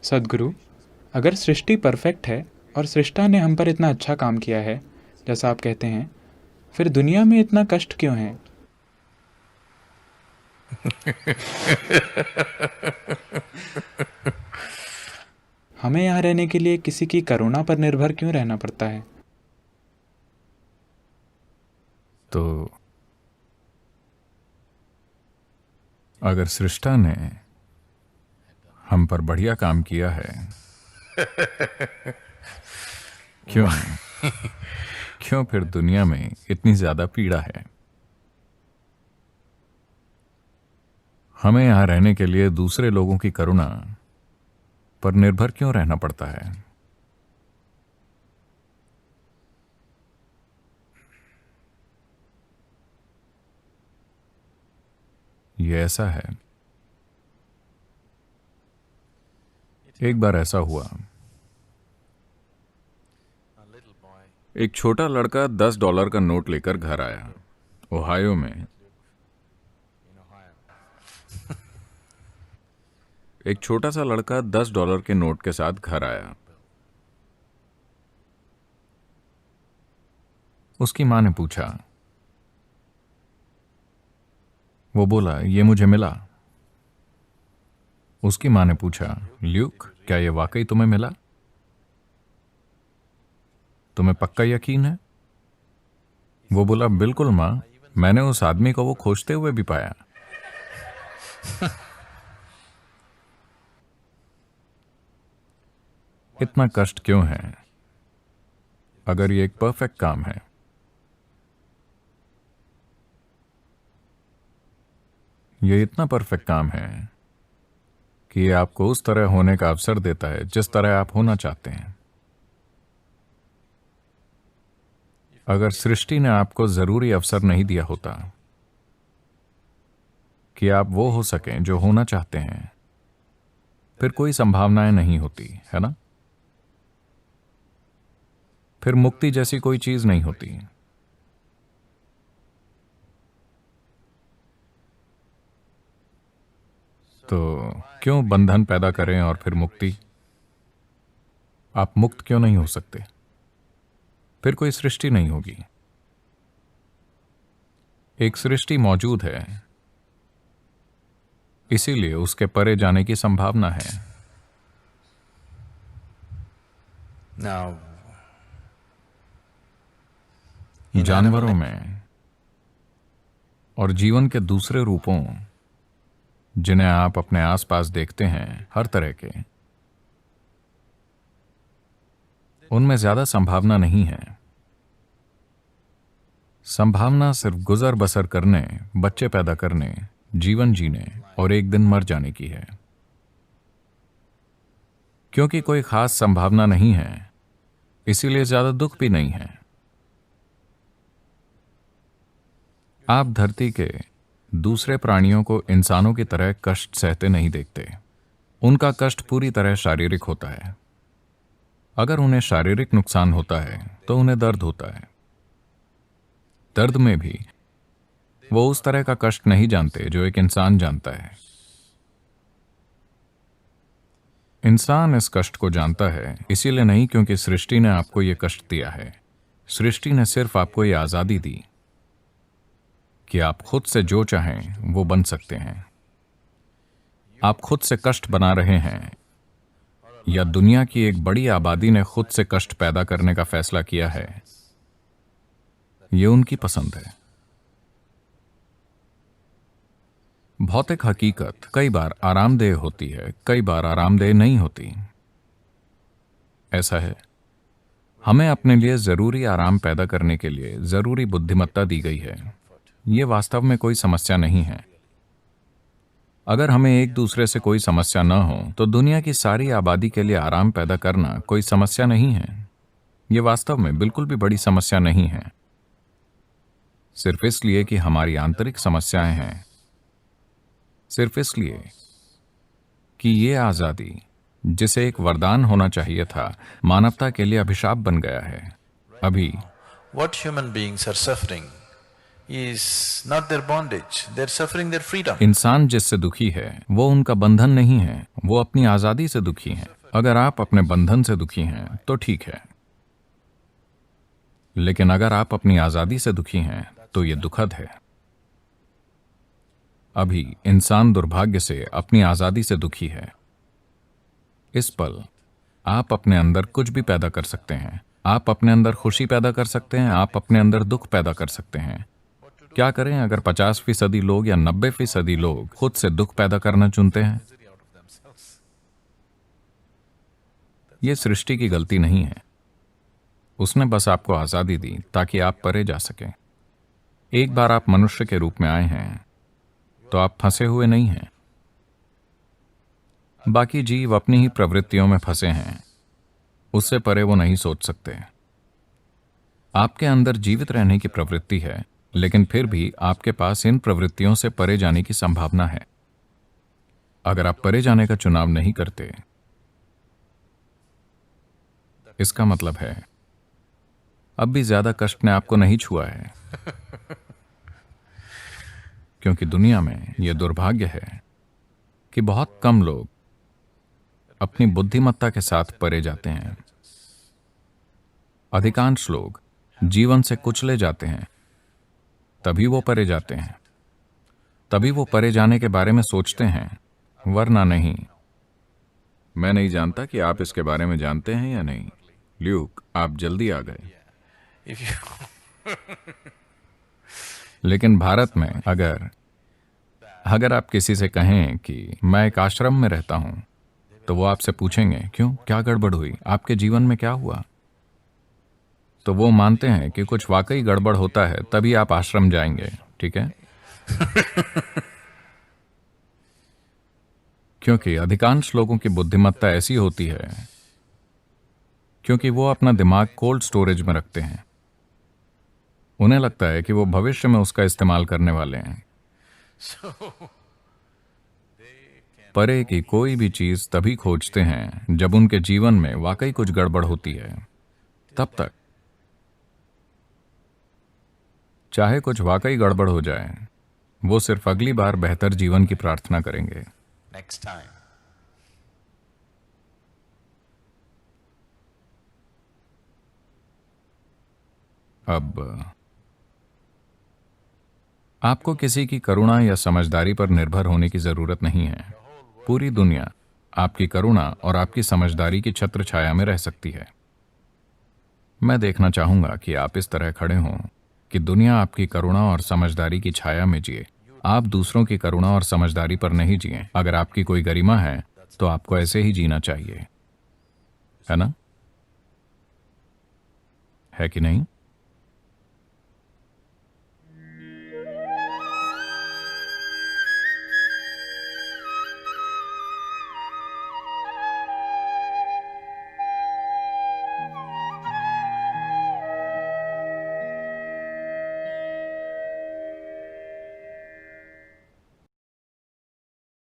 सद्गुरु, अगर सृष्टि परफेक्ट है और सृष्टा ने हम पर इतना अच्छा काम किया है, जैसा आप कहते हैं, फिर दुनिया में इतना कष्ट क्यों है? हमें यहाँ रहने के लिए किसी की करुणा पर निर्भर क्यों रहना पड़ता है? तो अगर सृष्टा ने हम पर बढ़िया काम किया है, क्यों क्यों फिर दुनिया में इतनी ज्यादा पीड़ा है? हमें यहां रहने के लिए दूसरे लोगों की करुणा पर निर्भर क्यों रहना पड़ता है? ये ऐसा है, एक बार ऐसा हुआ, एक छोटा लड़का $10 का नोट लेकर घर आया। ओहायो में एक छोटा सा लड़का $10 के नोट के साथ घर आया। उसकी मां ने पूछा, वो बोला, ये मुझे मिला। उसकी मां ने पूछा, ल्यूक, क्या ये वाकई तुम्हें मिला? तुम्हें पक्का यकीन है? वो बोला, बिल्कुल मां, मैंने उस आदमी को वो खोजते हुए भी पाया। इतना कष्ट क्यों है अगर ये एक परफेक्ट काम है? ये इतना परफेक्ट काम है कि ये आपको उस तरह होने का अवसर देता है जिस तरह आप होना चाहते हैं। अगर सृष्टि ने आपको जरूरी अवसर नहीं दिया होता कि आप वो हो सकें जो होना चाहते हैं, फिर कोई संभावनाएं नहीं होती, है ना? फिर मुक्ति जैसी कोई चीज नहीं होती। तो क्यों बंधन पैदा करें और फिर मुक्ति? आप मुक्त क्यों नहीं हो सकते? फिर कोई सृष्टि नहीं होगी। एक सृष्टि मौजूद है, इसीलिए उसके परे जाने की संभावना है। Now, जानवरों में और जीवन के दूसरे रूपों जिन्हें आप अपने आसपास देखते हैं, हर तरह के, उनमें ज्यादा संभावना नहीं है। संभावना सिर्फ गुजर बसर करने, बच्चे पैदा करने, जीवन जीने और एक दिन मर जाने की है। क्योंकि कोई खास संभावना नहीं है, इसीलिए ज्यादा दुख भी नहीं है। आप धरती के दूसरे प्राणियों को इंसानों की तरह कष्ट सहते नहीं देखते। उनका कष्ट पूरी तरह शारीरिक होता है। अगर उन्हें शारीरिक नुकसान होता है तो उन्हें दर्द होता है। दर्द में भी वो उस तरह का कष्ट नहीं जानते जो एक इंसान जानता है। इंसान इस कष्ट को जानता है इसीलिए नहीं क्योंकि सृष्टि ने आपको ये कष्ट दिया है। सृष्टि ने सिर्फ आपको ये आजादी दी कि आप खुद से जो चाहें वो बन सकते हैं। आप खुद से कष्ट बना रहे हैं या दुनिया की एक बड़ी आबादी ने खुद से कष्ट पैदा करने का फैसला किया है, ये उनकी पसंद है। भौतिक हकीकत कई बार आरामदेह होती है, कई बार आरामदेह नहीं होती। ऐसा है, हमें अपने लिए जरूरी आराम पैदा करने के लिए जरूरी बुद्धिमत्ता दी गई है। ये वास्तव में कोई समस्या नहीं है। अगर हमें एक दूसरे से कोई समस्या न हो तो दुनिया की सारी आबादी के लिए आराम पैदा करना कोई समस्या नहीं है। ये वास्तव में बिल्कुल भी बड़ी समस्या नहीं है, सिर्फ इसलिए कि हमारी आंतरिक समस्याएं हैं, सिर्फ इसलिए कि ये आजादी, जिसे एक वरदान होना चाहिए था, मानवता के लिए अभिशाप बन गया है। अभी what human beings are suffering is not their bondage, they're suffering their freedom. इंसान जिससे दुखी है वो उनका बंधन नहीं है, वो अपनी आजादी से दुखी हैं। अगर आप अपने बंधन से दुखी हैं तो ठीक है, लेकिन अगर आप अपनी आजादी से दुखी हैं तो यह दुखद है। अभी इंसान दुर्भाग्य से अपनी आजादी से दुखी है। इस पल आप अपने अंदर कुछ भी पैदा कर सकते हैं। आप अपने अंदर खुशी पैदा कर सकते हैं, आप अपने अंदर दुख पैदा कर सकते हैं। क्या करें अगर 50% लोग या 90% लोग खुद से दुख पैदा करना चुनते हैं? यह सृष्टि की गलती नहीं है। उसने बस आपको आजादी दी ताकि आप परे जा सकें। एक बार आप मनुष्य के रूप में आए हैं तो आप फंसे हुए नहीं हैं। बाकी जीव अपनी ही प्रवृत्तियों में फंसे हैं, उससे परे वो नहीं सोच सकते। आपके अंदर जीवित रहने की प्रवृत्ति है, लेकिन फिर भी आपके पास इन प्रवृत्तियों से परे जाने की संभावना है। अगर आप परे जाने का चुनाव नहीं करते, इसका मतलब है अब भी ज्यादा कष्ट ने आपको नहीं छुआ है, क्योंकि दुनिया में यह दुर्भाग्य है कि बहुत कम लोग अपनी बुद्धिमत्ता के साथ परे जाते हैं। अधिकांश लोग जीवन से कुचले जाते हैं, तभी वो परे जाते हैं, तभी वो परे जाने के बारे में सोचते हैं, वरना नहीं। मैं नहीं जानता कि आप इसके बारे में जानते हैं या नहीं। ल्यूक, आप जल्दी आ गए। If you लेकिन भारत में अगर आप किसी से कहें कि मैं एक आश्रम में रहता हूं, तो वो आपसे पूछेंगे क्यों, क्या गड़बड़ हुई, आपके जीवन में क्या हुआ? तो वो मानते हैं कि कुछ वाकई गड़बड़ होता है तभी आप आश्रम जाएंगे, ठीक है? क्योंकि अधिकांश लोगों की बुद्धिमत्ता ऐसी होती है क्योंकि वो अपना दिमाग कोल्ड स्टोरेज में रखते हैं। उन्हें लगता है कि वो भविष्य में उसका इस्तेमाल करने वाले हैं। परे की कोई भी चीज तभी खोजते हैं जब उनके जीवन में वाकई कुछ गड़बड़ होती है। तब तक चाहे कुछ वाकई गड़बड़ हो जाए, वो सिर्फ अगली बार बेहतर जीवन की प्रार्थना करेंगे। next time. अब आपको किसी की करुणा या समझदारी पर निर्भर होने की जरूरत नहीं है। पूरी दुनिया आपकी करुणा और आपकी समझदारी की छत्र छाया में रह सकती है। मैं देखना चाहूंगा कि आप इस तरह खड़े हों कि दुनिया आपकी करुणा और समझदारी की छाया में जिए। आप दूसरों की करुणा और समझदारी पर नहीं जिए। अगर आपकी कोई गरिमा है तो आपको ऐसे ही जीना चाहिए, है ना? है कि नहीं?